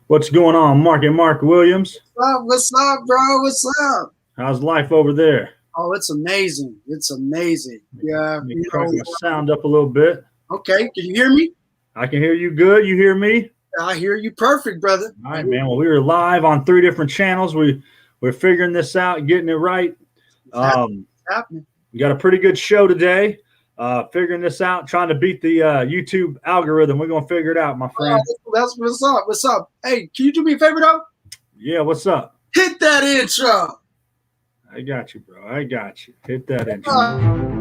What's going on, Mark Williams? What's up, bro? What's up? How's life over there? Oh, it's amazing. It's amazing. Yeah. Let me crank my sound up a little bit. Okay. Can you hear me? I can hear you good. You hear me? I hear you perfect, brother. All right, man. Well, we were live on 3 different channels. We're figuring this out, getting it right. It's happening. We got a pretty good show today. Figuring this out, trying to beat the YouTube algorithm. We're gonna figure it out, my friend. That's what's up. What's up? Hey, can you do me a favor though? Yeah, what's up? Hit that intro. I got you, bro. I got you. Hit that intro.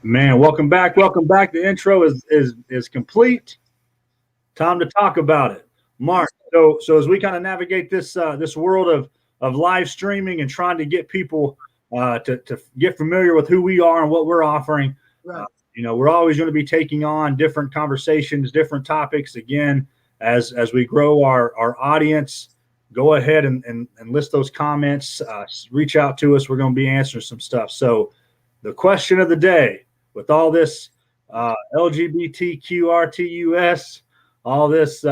Man, welcome back. Welcome back. The intro is complete. Time to talk about it, Mark. So as we kind of navigate this this world of live streaming and trying to get people to get familiar with who we are and what we're offering, Right. We're always going to be taking on different conversations, different topics. Again, as we grow our audience, go ahead and list those comments. Reach out to us. We're going to be answering some stuff. So the question of the day. With all this LGBTQRTUS, all this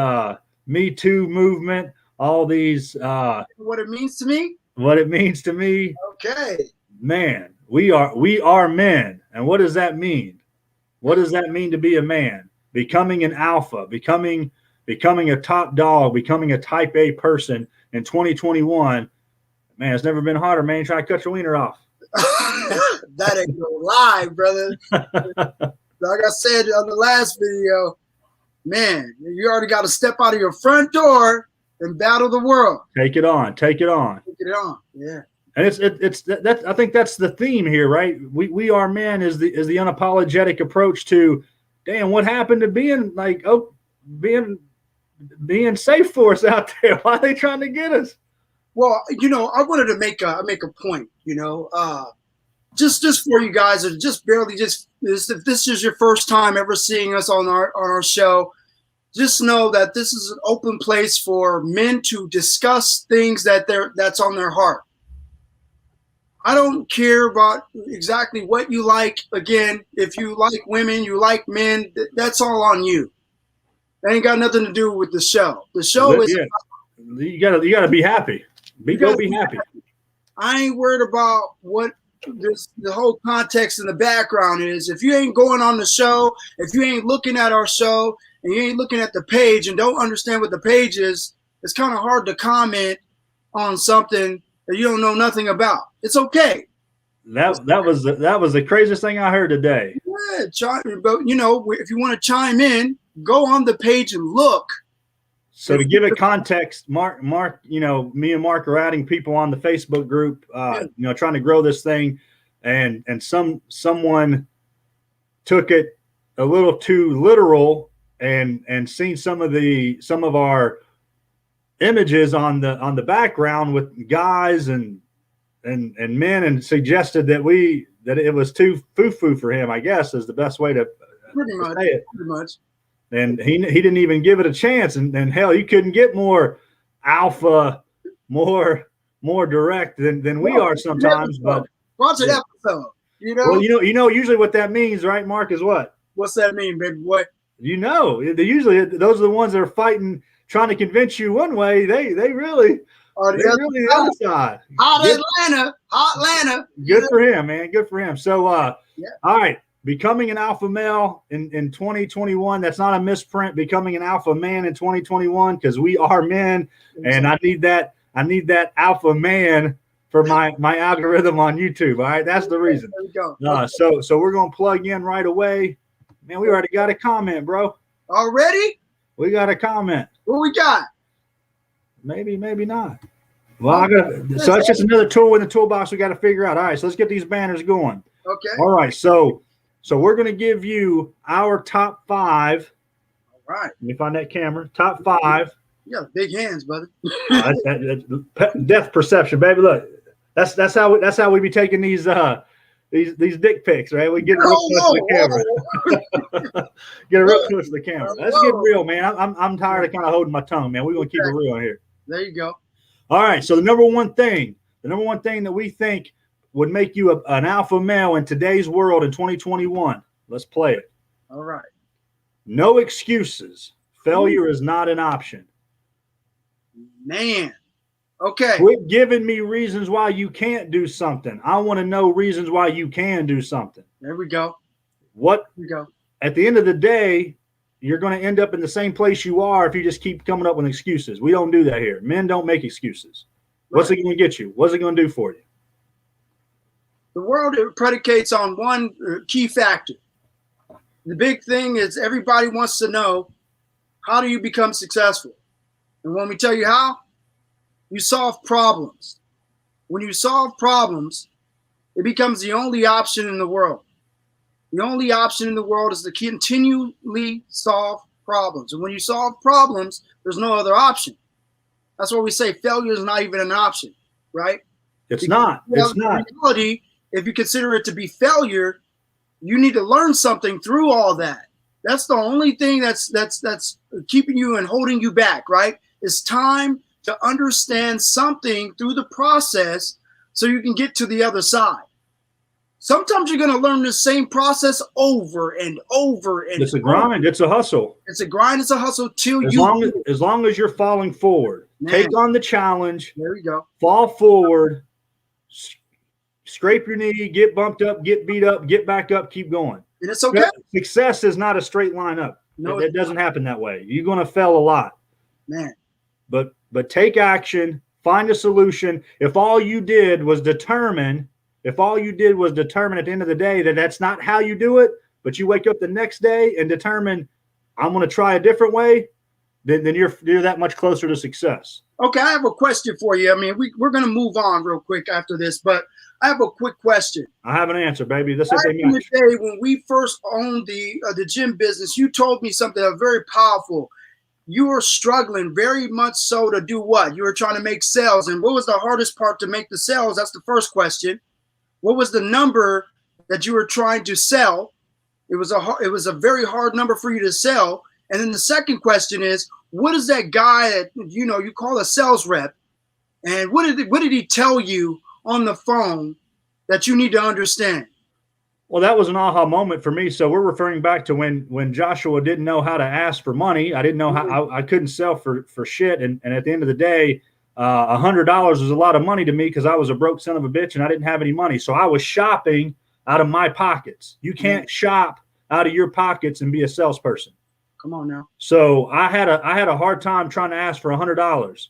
Me Too movement, all these What it means to me? What it means to me. Okay. Man, we are men. And what does that mean? What does that mean to be a man? Becoming an alpha, becoming a top dog, becoming a type A person in 2021. Man, it's never been harder, man. Trying to cut your wiener off. That ain't no lie, brother. Like I said on the last video, man, you already got to step out of your front door and battle the world. Take it on. Take it on. Yeah. And it's that I think that's the theme here, right? We are men is the unapologetic approach to, damn, what happened to being being safe for us out there? Why are they trying to get us? Well, I wanted to make a point, just for you guys that just barely if this is your first time ever seeing us on our show, just know that this is an open place for men to discuss things that's on their heart. I don't care about exactly what you like. Again, if you like women, you like men, that's all on you. That ain't got nothing to do with the show. The show is you gotta be happy. Go be happy. I ain't worried about what the whole context in the background is. If you ain't going on the show, if you ain't looking at our show, and you ain't looking at the page and don't understand what the page is, it's kind of hard to comment on something that you don't know nothing about. It's okay. That was the craziest thing I heard today. Yeah, but if you want to chime in, go on the page and look. So to give it context, Mark, me and Mark are adding people on the Facebook group, trying to grow this thing, and someone took it a little too literal and seen some of our images on the background with guys and men, and suggested that it was too foo-foo for him, I guess is the best way to say it. Pretty much. And he didn't even give it a chance. And hell, you couldn't get more alpha, more direct than we are sometimes. But watch an episode. Well, usually what that means, right, Mark, is what? What's that mean, baby? What? Usually those are the ones that are fighting, trying to convince you one way. They really the other side. Hot Atlanta. Good for him, man. Good for him. So, all right. Becoming an alpha male in 2021, that's not a misprint. Becoming an alpha man in 2021, because we are men, and I need that alpha man for my algorithm on YouTube. All right, that's the reason. There we go. So we're gonna plug in right away. Man, we already got a comment, bro. Already? We got a comment. What we got? Maybe not. Well, so it's just another tool in the toolbox we got to figure out. All right, so let's get these banners going. Okay. All right, so So we're going to give you our top 5. All right. Let me find that camera. Top 5. You got big hands, brother. That's depth perception, baby. Look, that's how we be taking these dick pics, right? We get real close to the camera. Get real close to the camera. Let's get real, man. I'm tired of kind of holding my tongue, man. We're gonna keep it real here. There you go. All right. So the number one thing that we think would make you an alpha male in today's world in 2021. Let's play it. All right. No excuses. Failure is not an option. Man. Okay. Quit giving me reasons why you can't do something. I want to know reasons why you can do something. There we go. There we go. At the end of the day, you're going to end up in the same place you are if you just keep coming up with excuses. We don't do that here. Men don't make excuses. Right. What's it going to get you? What's it going to do for you? The world predicates on one key factor. The big thing is everybody wants to know, how do you become successful? And when we tell you how, you solve problems. When you solve problems, it becomes the only option in the world. The only option in the world is to continually solve problems. And when you solve problems, there's no other option. That's why we say failure is not even an option, right? It's not. It's not. In reality, if you consider it to be failure, you need to learn something through all that. That's the only thing that's keeping you and holding you back, right? It's time to understand something through the process so you can get to the other side. Sometimes you're going to learn the same process over and over and it's a grind. It's a hustle. It's a grind. It's a hustle till as long as you're falling forward. Man. Take on the challenge. There we go. Fall forward. Scrape your knee. Get bumped up. Get beat up. Get back up. Keep going. And it's okay. Success is not a straight line up. No, it doesn't happen that way. You're going to fail a lot. Man. But take action. Find a solution. If all you did was determine at the end of the day that that's not how you do it, but you wake up the next day and determine I'm going to try a different way, then you're that much closer to success. Okay, I have a question for you. I mean, we're going to move on real quick after this, but I have a quick question. I have an answer, baby. Back in the day when we first owned the gym business, you told me something very powerful. You were struggling very much so to do what? You were trying to make sales. And what was the hardest part to make the sales? That's the first question. What was the number that you were trying to sell? It was a very hard number for you to sell. And then the second question is, what is that guy that you call a sales rep? And what did he tell you on the phone that you need to understand? Well, that was an aha moment for me. So we're referring back to when Joshua didn't know how to ask for money. I didn't know how I couldn't sell for shit. And at the end of the day, $100 was a lot of money to me because I was a broke son of a bitch and I didn't have any money. So I was shopping out of my pockets. You can't shop out of your pockets and be a salesperson. Come on now. So I had a hard time trying to ask for $100.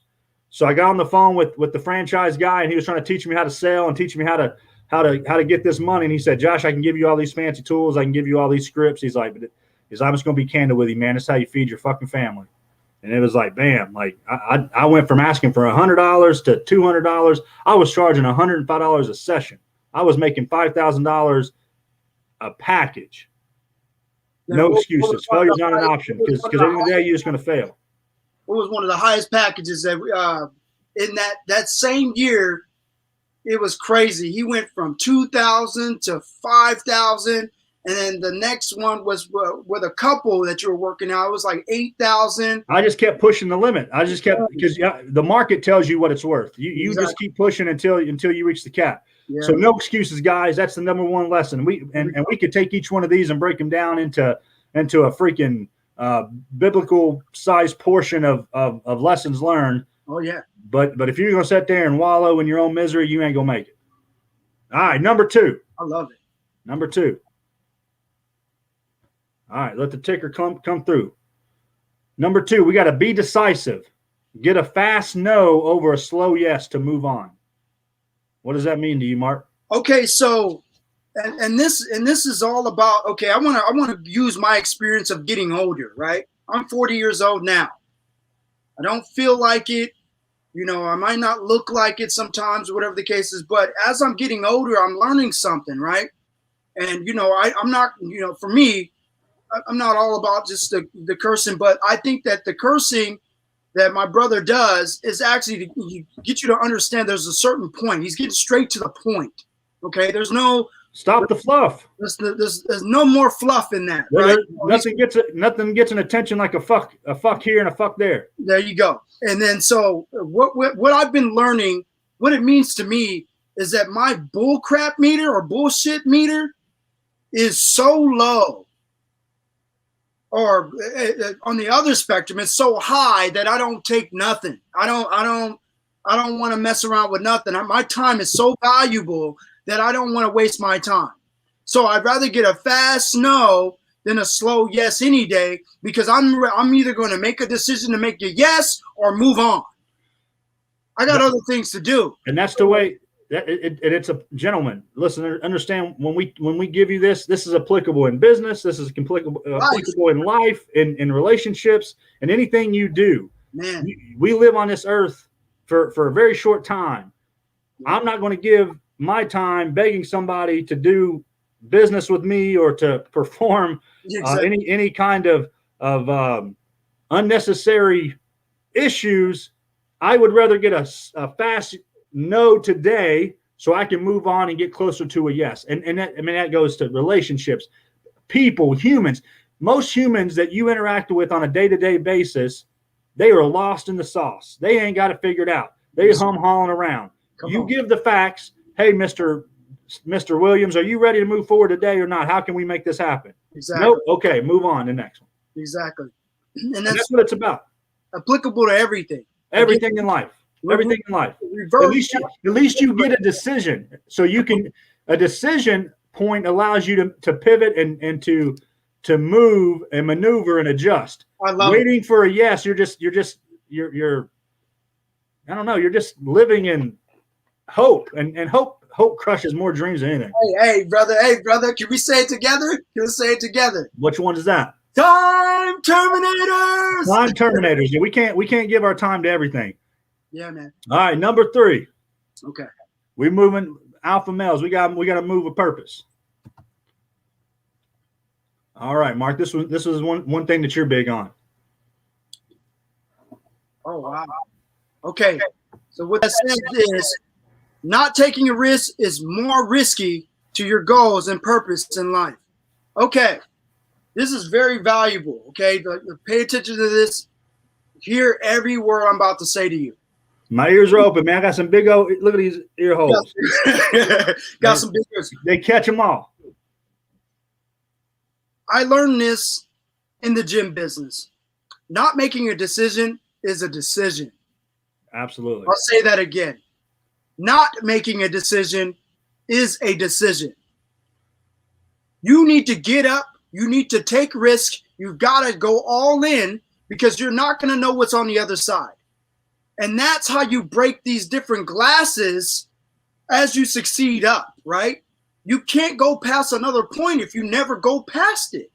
So I got on the phone with the franchise guy and he was trying to teach me how to sell and teach me how to get this money. And he said, Josh, I can give you all these fancy tools. I can give you all these scripts. He's like, I'm just going to be candid with you, man. That's how you feed your fucking family. And it was like, bam, like I went from asking for $100 to $200. I was charging $105 a session. I was making $5,000 a package. No excuses. Failure's not an option because at the end of the day, you're just going to fail. What was one of the highest packages that in that same year? It was crazy. He went from 2,000 to 5,000. And then the next one was with a couple that you were working out. It was like 8,000. I just kept pushing the limit. I just kept because the market tells you what it's worth. You exactly. Just keep pushing until you reach the cap. Yeah. So no excuses, guys. That's the number one lesson. We could take each one of these and break them down into a freaking biblical sized portion of lessons learned. Oh yeah. But if you're gonna sit there and wallow in your own misery, you ain't gonna make it. All right, number 2. I love it. Number 2. All right, let the ticker come through. Number 2, we got to be decisive. Get a fast no over a slow yes to move on. What does that mean to you, Mark? Okay, so and this is all about, okay, I want to use my experience of getting older, right? I'm 40 years old now. I don't feel like it. I might not look like it sometimes, whatever the case is, but as I'm getting older, I'm learning something, right? And, I'm not, for me, I'm not all about just the cursing, but I think that the cursing that my brother does is actually to get you to understand there's a certain point. He's getting straight to the point. Okay. There's no, stop the fluff. There's no more fluff in that. Right? Nothing gets an attention like a fuck here and a fuck there. There you go. And then, so what I've been learning, what it means to me is that my bullcrap meter or bullshit meter is so low, or on the other spectrum, it's so high that I don't take nothing. I don't want to mess around with nothing. My time is so valuable that I don't want to waste my time. So I'd rather get a fast no than a slow yes any day, because I'm either going to make a decision to make a yes or move on. I got other things to do. And that's the way. It's a gentleman. Listen, understand, when we give you this is applicable in business. This is applicable in life, in relationships, and anything you do. Man, we live on this earth for a very short time. I'm not going to give my time begging somebody to do business with me or to perform any kind of unnecessary issues. I would rather get a fast no today so I can move on and get closer to a yes. And that goes to relationships, people, humans. Most humans that you interact with on a day-to-day basis, they are lost in the sauce. They ain't got it figured out. They hauling around. You give the facts. Hey, Mr. Williams, are you ready to move forward today or not? How can we make this happen? Exactly. Nope. Okay, move on to the next one. Exactly. And that's what it's about. Applicable to everything. Everything in life. Everything in life. At least you get a decision. So you can, a decision point allows you to pivot and to move and maneuver and adjust. I love Waiting it. For a yes, you're I don't know, you're just living in hope, and hope crushes more dreams than anything. Hey, brother, can we say it together? Can we say it together? Which one is that? Time Terminators. Time Terminators. Yeah, we can't give our time to everything. Yeah, man. All right, number 3. Okay. We're moving alpha males. We got to move a purpose. All right, Mark. This was one thing that you're big on. Oh wow. Okay. So what that says is, not taking a risk is more risky to your goals and purpose in life. Okay. This is very valuable. Okay. Pay attention to this. Hear every word I'm about to say to you. My ears are open, man. I got some big old, look at these ear holes. Got some big ears. They catch them all. I learned this in the gym business. Not making a decision is a decision. Absolutely. I'll say that again. Not making a decision is a decision. You need to get up. You need to take risk. You've got to go all in, because you're not going to know what's on the other side. And that's how you break these different glasses as you succeed up, right? You can't go past another point if you never go past it,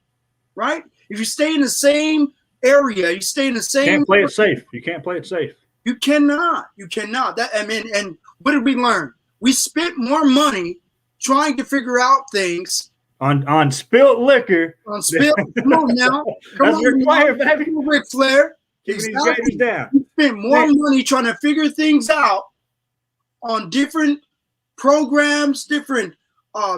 right? If you stay in the same area, you stay in the same. Can't play it safe. You can't play it safe. You cannot. You cannot. And what did we learn? We spent more money trying to figure out things on spilt liquor. On spilt. Come on now. That's your player, baby. Ric Flair. Keeping these guys down. We spent more money trying to figure things out on different programs, different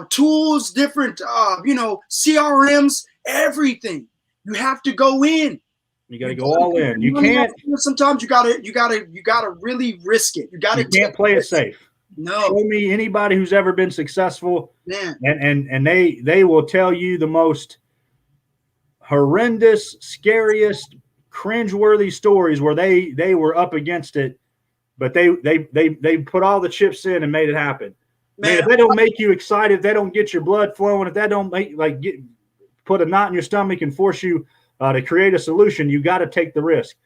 tools, different CRMs, everything. You have to go in. You got to go all in. You can't. Sometimes you gotta really risk it. You can't play it safe. No. Show me anybody who's ever been successful, man, and they will tell you the most horrendous, scariest, cringeworthy stories where they were up against it, but they put all the chips in and made it happen. Man, if they don't make you excited, if they don't get your blood flowing, if that don't make put a knot in your stomach and force you to create a solution, you got to take the risk.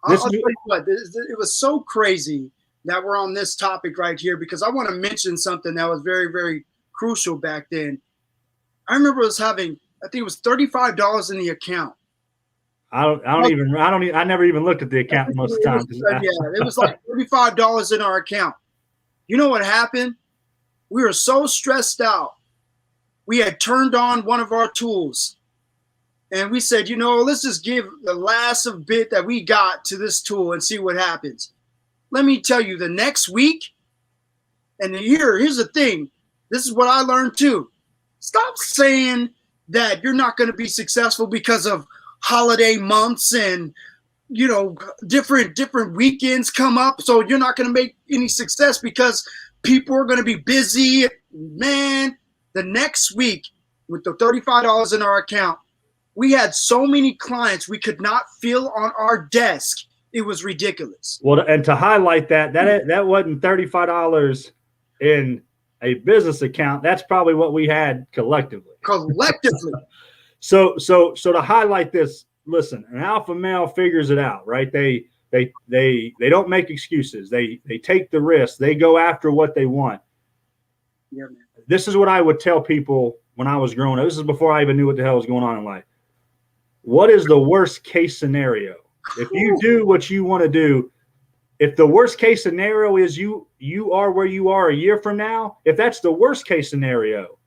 I'll tell you what, it was so crazy that we're on this topic right here, because I want to mention something that was very, very crucial back then. I remember I think it was $35 in the account. I never even looked at the account most of the time. It was like $35 in our account. You know what happened? We were so stressed out we had turned on one of our tools. And we said, let's just give the last of bit that we got to this tool and see what happens. Let me tell you, the next week, and here's the thing. This is what I learned too. Stop saying that you're not going to be successful because of holiday months and, different weekends come up. So you're not going to make any success because people are going to be busy. Man, the next week with the $35 in our account, we had so many clients we could not fill on our desk. It was ridiculous. Well, and to highlight that wasn't $35 in a business account. That's probably what we had collectively. So to highlight this, listen, an alpha male figures it out, right? They don't make excuses. They take the risk. They go after what they want. Yeah, man. This is what I would tell people when I was growing up. This is before I even knew what the hell was going on in life. What is the worst case scenario? If you do what you want to do, if the worst case scenario is you are where you are a year from now, if that's the worst case scenario,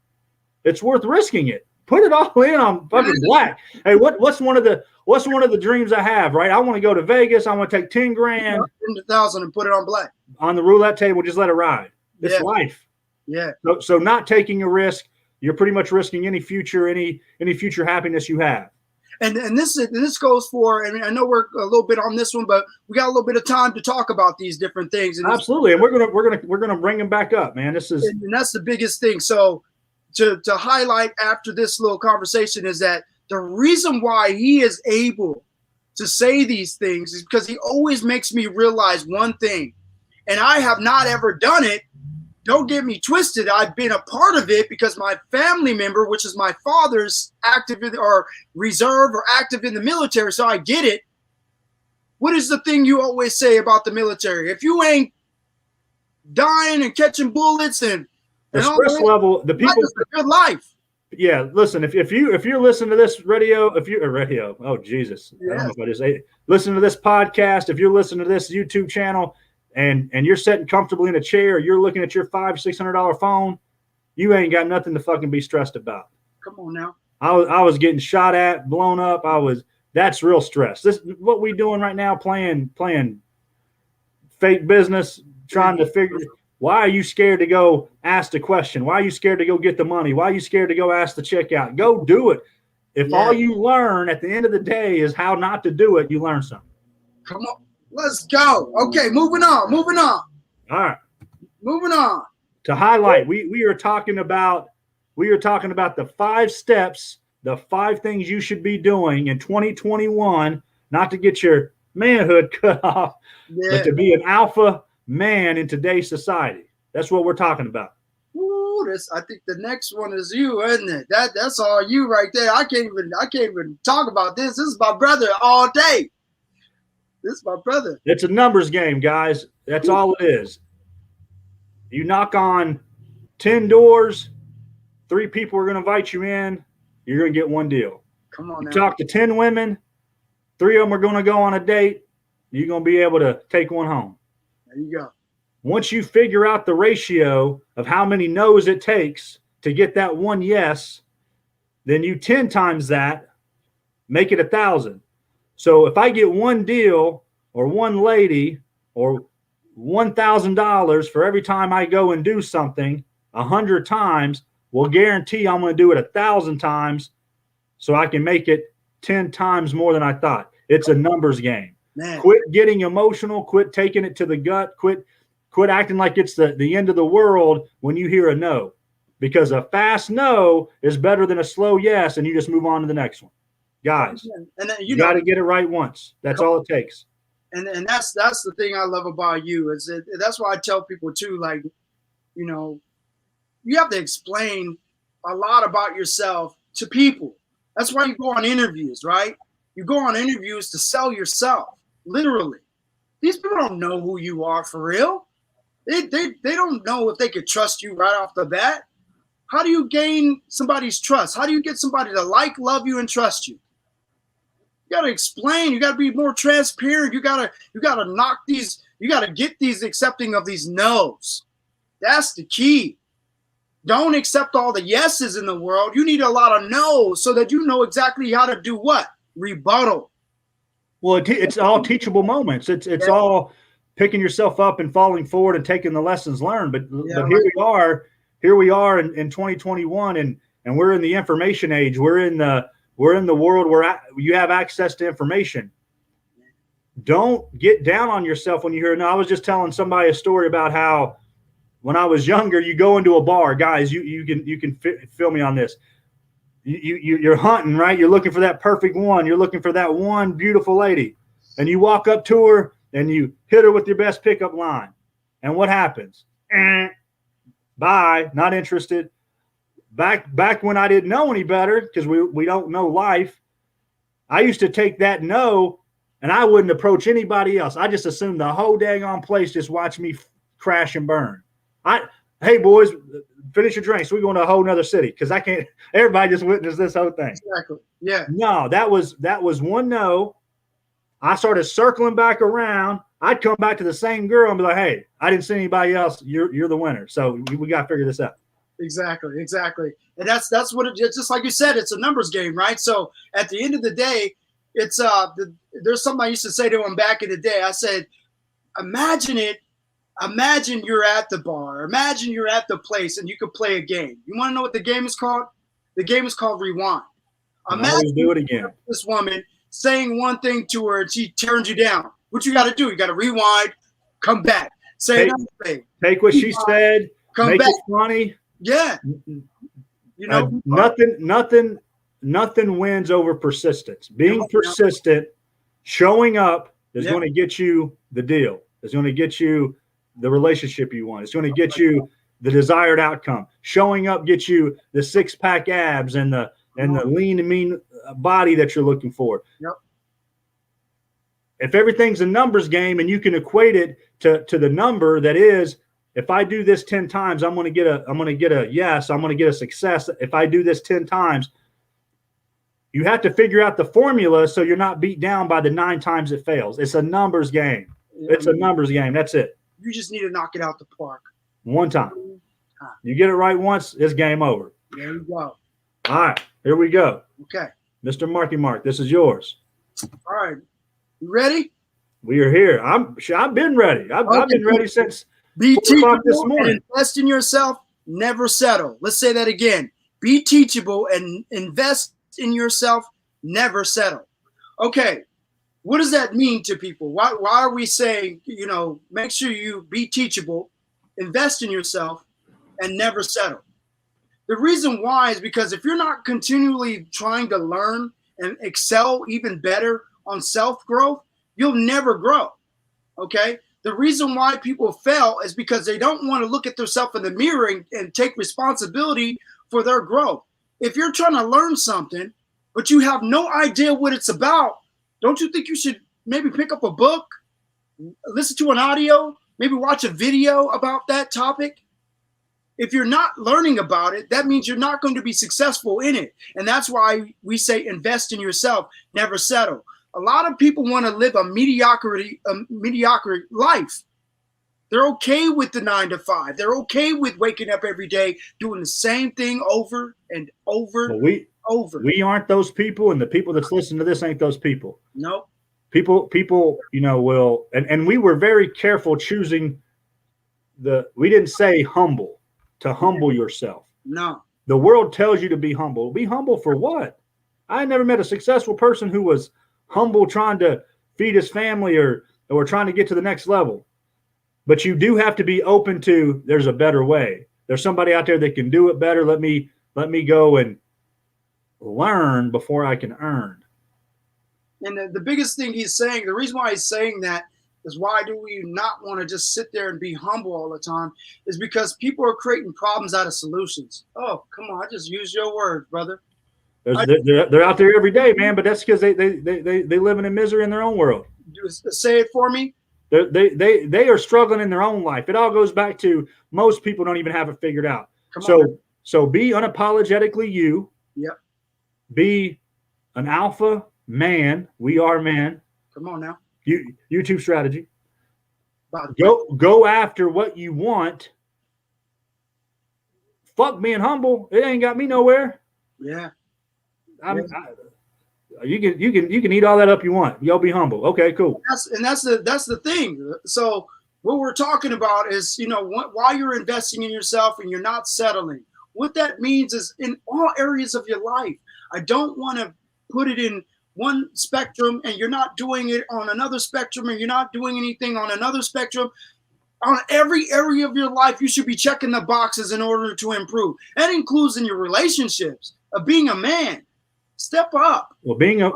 it's worth risking it. Put it all in on fucking black. Hey, what's one of the dreams I have, right? I want to go to Vegas. I want to take 10 grand, 100,000 and put it on black. On the roulette table, just let it ride. It's life. Yeah. So not taking a risk, you're pretty much risking any future happiness you have. And this goes for, and I know we're a little bit on this one, but we got a little bit of time to talk about these different things. And absolutely, and we're gonna bring them back up, man. And that's the biggest thing. So to highlight after this little conversation is that the reason why he is able to say these things is because he always makes me realize one thing, and I have not ever done it. Don't get me twisted. I've been a part of it because my family member, which is my father's, active or reserve or active in the military, so I get it. What is the thing you always say about the military? If you ain't dying and catching bullets and the stress level, the people, that's a good life. Yeah, listen. If you're listening to this radio, oh Jesus, yeah. I don't know if I just ate it. Listen to this podcast. If you're listening to this YouTube channel. And you're sitting comfortably in a chair, you're looking at your $500-600 phone, you ain't got nothing to fucking be stressed about. Come on now. I was getting shot at, blown up. That's real stress. This what we doing right now, playing fake business, trying to figure. Why are you scared to go ask the question? Why are you scared to go get the money? Why are you scared to go ask the check out? Go do it. If all you learn at the end of the day is how not to do it, you learn something. Come on. Let's go. Okay, moving on. All right. Moving on. To highlight, we are talking about the 5 steps, the 5 things you should be doing in 2021, not to get your manhood cut off, but to be an alpha man in today's society. That's what we're talking about. Ooh, I think the next one is you, isn't it? That's all you right there. I can't even talk about this. This is my brother all day. This is my brother. It's a numbers game, guys. That's all it is. You knock on 10 doors, 3 people are going to invite you in. You're going to get 1 deal. Come on now. You talk to 10 women, 3 of them are going to go on a date. You're going to be able to take 1 home. There you go. Once you figure out the ratio of how many no's it takes to get that 1 yes, then you 10 times that, make it 1,000. So if I get 1 deal or 1 lady or $1,000 for every time I go and do something 100 times, we'll guarantee I'm going to do it 1,000 times so I can make it 10 times more than I thought. It's a numbers game. Man. Quit getting emotional. Quit taking it to the gut. Quit acting like it's the end of the world when you hear a no, because a fast no is better than a slow yes, and you just move on to the next one. Guys, and then, you got to get it right once. That's all it takes. And that's the thing I love about you is that's why I tell people too, like, you have to explain a lot about yourself to people. That's why you go on interviews, right? You go on interviews to sell yourself, literally. These people don't know who you are for real. They don't know if they could trust you right off the bat. How do you gain somebody's trust? How do you get somebody to like, love you, and trust you? You got to explain. You got to be more transparent. You got to knock these. You got to get these accepting of these no's. That's the key. Don't accept all the yeses in the world. You need a lot of no's so that you know exactly how to do what? Rebuttal. Well, it's all teachable moments. It's all picking yourself up and falling forward and taking the lessons learned. But here we are in 2021, and we're in the information age. We're in the world where you have access to information. Don't get down on yourself when you hear. No, I was just telling somebody a story about how when I was younger, you go into a bar, guys. You can feel me on this. You're hunting, right? You're looking for that perfect one. You're looking for that one beautiful lady, and you walk up to her and you hit her with your best pickup line. And what happens? Bye, not interested. Back when I didn't know any better, because we don't know life, I used to take that no, and I wouldn't approach anybody else. I just assumed the whole daggone place just watched me crash and burn. Hey boys, finish your drinks. We're going to a whole nother city, because I can't. Everybody just witnessed this whole thing. Exactly. Yeah. No, that was one no. I started circling back around. I'd come back to the same girl and be like, "Hey, I didn't see anybody else. You're the winner. So we got to figure this out." Exactly. And that's what it's just like you said. It's a numbers game, right? So at the end of the day, it's there's something I used to say to him back in the day. I said, imagine you're at the bar. Imagine you're at the place and you could play a game. You want to know what the game is called? The game is called Rewind. Imagine do it again. This woman saying one thing to her and she turns you down. What you got to do? You got to rewind, come back, say another thing. Take what she said, make it funny. Yeah. You know, nothing wins over persistence. Being persistent, showing up is going to get you the deal. It's going to get you the relationship you want. It's going to get you the desired outcome. Showing up gets you the 6-pack abs and the lean and mean body that you're looking for. Yep. If everything's a numbers game and you can equate it to the number that is, if I do this 10 times, I'm going to get a yes. I'm going to get a success. If I do this 10 times, you have to figure out the formula so you're not beat down by the 9 times it fails. It's a numbers game. It's a numbers game. That's it. You just need to knock it out the park. One time. You get it right once, it's game over. There you go. All right, here we go. Okay. Mr. Marky Mark, this is yours. All right. You ready? We are here. I've been ready. I've been ready since Be 4 o'clock this morning. and invest in yourself. Never settle. Let's say that again. Be teachable and invest in yourself. Never settle. Okay. What does that mean to people? Why are we saying, make sure you be teachable, invest in yourself, and never settle? The reason why is because if you're not continually trying to learn and excel even better on self-growth, you'll never grow. Okay? The reason why people fail is because they don't want to look at themselves in the mirror and take responsibility for their growth. If you're trying to learn something, but you have no idea what it's about, don't you think you should maybe pick up a book, listen to an audio, maybe watch a video about that topic? If you're not learning about it, that means you're not going to be successful in it. And that's why we say invest in yourself, never settle. A lot of people want to live a mediocre life. They're okay with the 9 to 5. They're okay with waking up every day, doing the same thing over and over. Well, we aren't those people, and the people that's listening to this ain't those people. No. People, will, and we were very careful choosing we didn't say humble, to humble yourself. No. The world tells you to be humble. Be humble for what? I never met a successful person who was humble trying to feed his family or trying to get to the next level. But you do have to be open to, there's a better way. There's somebody out there that can do it better. Let me go and learn before I can earn. And the biggest thing he's saying, the reason why he's saying that is, why do we not want to just sit there and be humble all the time, is because people are creating problems out of solutions. Oh, come on. I just used your word, brother. They're out there every day, man, but that's because they live in misery in their own world. Say it for me. They are struggling in their own life. It all goes back to, most people don't even have it figured out. So be unapologetically you. Yep. Be an alpha man. We are men. Come on now. YouTube strategy. Go after what you want. fuck being humble. It ain't got me nowhere. Yeah. You can eat all that up you want. Y'all be humble. Okay, cool. That's the thing. So what we're talking about is, while you're investing in yourself and you're not settling, what that means is in all areas of your life. I don't want to put it in one spectrum and you're not doing it on another spectrum, and you're not doing anything on another spectrum. On every area of your life, you should be checking the boxes in order to improve. That includes in your relationships, of being a man. Step up. Well, being a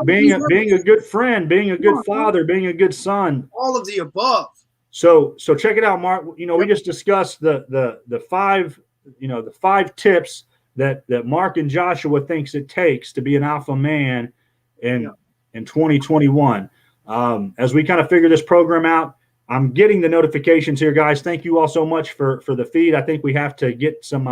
good friend, being a good father, being a good son. All of the above. So check it out, Mark. We just discussed the five tips that Mark and Joshua thinks it takes to be an alpha man in 2021. As we kind of figure this program out, I'm getting the notifications here, guys. Thank you all so much for the feed. I think we have to get some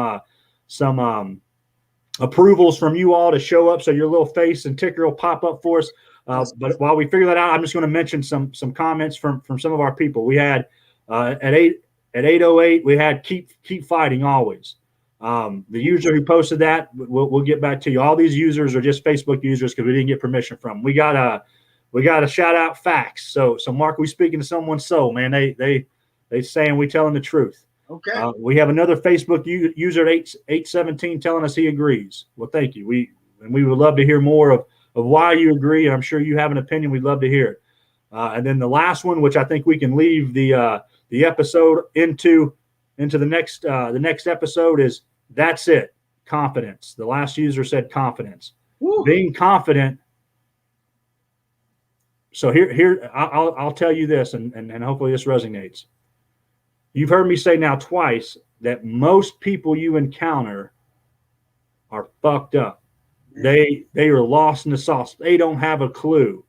approvals from you all to show up, so your little face and ticker will pop up for us. But while we figure that out, I'm just going to mention some comments from some of our people. We had at 8:08, we had keep fighting always. The user who posted that, we'll get back to you. All these users are just Facebook users because we didn't get permission from them. We got a shout out facts. So Mark, we speaking to someone's soul, man. They saying we telling the truth. Okay. We have another Facebook user at 817 telling us he agrees. Well, thank you. We would love to hear more of why you agree. And I'm sure you have an opinion. We'd love to hear it. And then the last one, which I think we can leave the episode into the next episode, is that's it. Confidence. The last user said confidence. Woo. Being confident. So here I'll tell you this, and hopefully this resonates. You've heard me say now twice that most people you encounter are fucked up. They are lost in the sauce. They don't have a clue.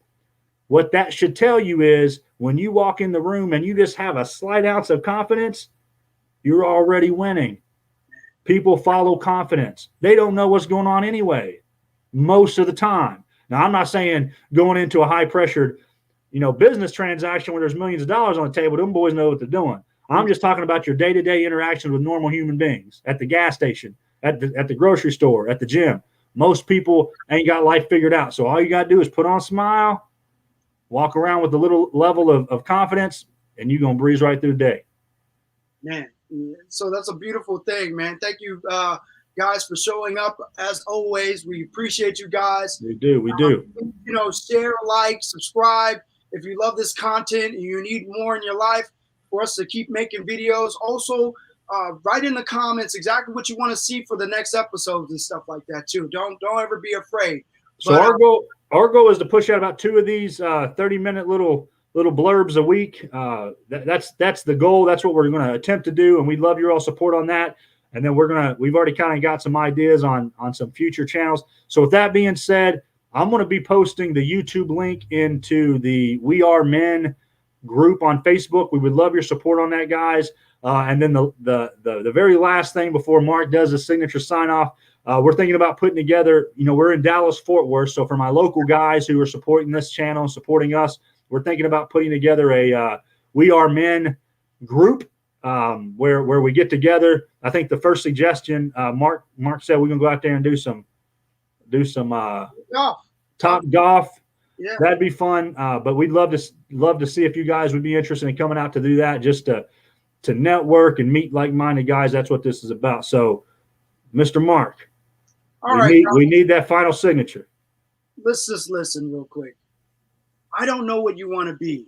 What that should tell you is when you walk in the room and you just have a slight ounce of confidence, you're already winning. People follow confidence. They don't know what's going on anyway, most of the time. Now, I'm not saying going into a high-pressured, business transaction where there's millions of dollars on the table, them boys know what they're doing. I'm just talking about your day-to-day interactions with normal human beings at the gas station, at the grocery store, at the gym. Most people ain't got life figured out. So all you got to do is put on a smile, walk around with a little level of confidence, and you're going to breeze right through the day. Man, so that's a beautiful thing, man. Thank you, guys, for showing up. As always, we appreciate you guys. We do. Share, like, subscribe. If you love this content and you need more in your life, for us to keep making videos. Also, write in the comments exactly what you want to see for the next episodes and stuff like that too. Don't ever be afraid. So our goal is to push out about 2 of these 30-minute little blurbs a week. That's the goal. That's what we're going to attempt to do, and we'd love your all support on that. And then we've already kind of got some ideas on some future channels. So with that being said, I'm going to be posting the YouTube link into the We Are Men group on Facebook. We would love your support on that, guys. And then the very last thing before Mark does his signature sign off, we're thinking about putting together, we're in Dallas, Fort Worth. So for my local guys who are supporting this channel and supporting us, we're thinking about putting together a We Are Men group where we get together. I think the first suggestion, Mark said we're gonna go out there and do some top golf. Yeah. That'd be fun. But we'd love to see if you guys would be interested in coming out to do that, just to network and meet like-minded guys. That's what this is about. So, Mr. Mark, we need that final signature. Let's just listen real quick. I don't know what you want to be,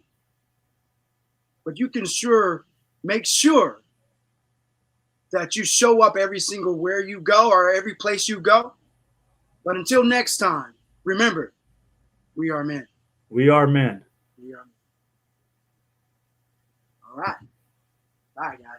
but you can make sure that you show up every single where you go or every place you go. But until next time, remember, we are men. We are men. We are men. All right. Bye, guys.